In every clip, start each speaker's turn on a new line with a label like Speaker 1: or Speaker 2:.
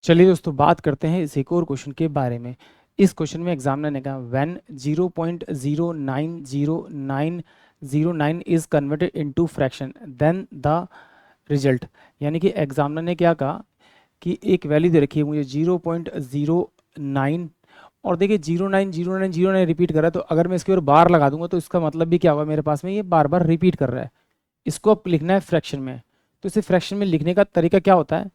Speaker 1: चलिए दोस्तों बात करते हैं इस एक और क्वेश्चन के बारे में। इस क्वेश्चन में एग्जामिनर ने कहा when 0.0900909 is converted into fraction then the result. यानी कि एग्जामिनर ने क्या कहा कि एक वैल्यू दे रखी है मुझे 0.09 और देखिए 090909 रिपीट कर रहा है, तो अगर मैं इसके ऊपर बार लगा दूंगा तो इसका मतलब भी क्या होगा, मेरे पास में ये बार बार रिपीट कर रहा है। इसको अब लिखना है फ्रैक्शन में। तो इसे फ्रैक्शन में लिखने का तरीका क्या होता है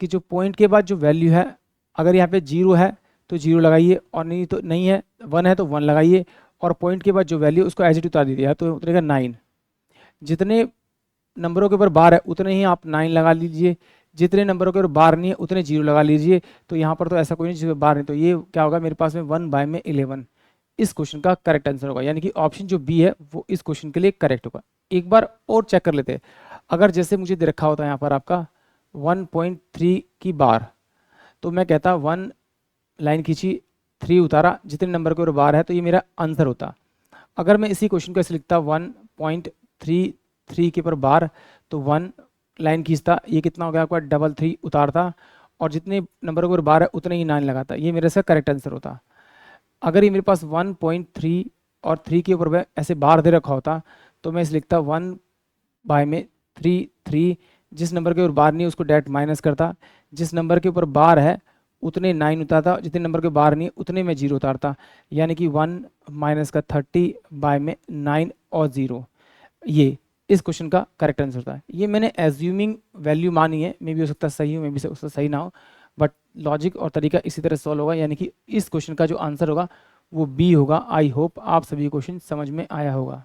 Speaker 1: कि जो पॉइंट के बाद जो वैल्यू है, अगर यहाँ पे जीरो है तो जीरो लगाइए, और नहीं तो नहीं है, वन है तो वन लगाइए, और पॉइंट के बाद जो वैल्यू उसको एज इट उतार दीजिए, तो उतरेगा 9। जितने नंबरों के ऊपर बार है उतने ही आप 9 लगा लीजिए, जितने नंबरों के ऊपर बार नहीं है उतने जीरो लगा लीजिए। तो यहाँ पर तो ऐसा कोई नहीं जिसमें बार नहीं, तो ये क्या होगा मेरे पास में 1/11 इस क्वेश्चन का करेक्ट आंसर होगा। यानी कि ऑप्शन जो बी है वो इस क्वेश्चन के लिए करेक्ट होगा। एक बार और चेक कर लेते हैं। अगर जैसे मुझे दे रखा होता है यहाँ पर आपका 1.3 की बार, तो मैं कहता 1 लाइन खींची, 3 उतारा, जितने नंबर के ऊपर बार है तो ये मेरा आंसर होता। अगर मैं इसी क्वेश्चन को ऐसे लिखता 1.33 के ऊपर बार, तो 1 लाइन खींचता, ये कितना हो गया आपका 3 उतारता, और जितने नंबर के ऊपर बार है उतने ही 9 लगाता, ये मेरे से करेक्ट आंसर होता। अगर ये मेरे पास 1.3 और 3 के ऊपर ऐसे बार दे रखा होता, तो मैं इसे लिखता 1/3 जिस नंबर के ऊपर बार नहीं है उसको डायरेक्ट माइनस करता, जिस नंबर के ऊपर बार है उतने 9 उतारता, जितने नंबर के बार नहीं उतने में जीरो उतारता। यानी कि 1 माइनस का 30/9 और 0, ये इस क्वेश्चन का करेक्ट आंसर था। ये मैंने एज्यूमिंग वैल्यू मानी है, मे भी हो सकता है सही हो, मे भी हो सकता सही ना हो, बट लॉजिक और तरीका इसी तरह सॉल्व होगा। यानी कि इस क्वेश्चन का जो आंसर होगा वो बी होगा। आई होप आप सभी क्वेश्चन समझ में आया होगा।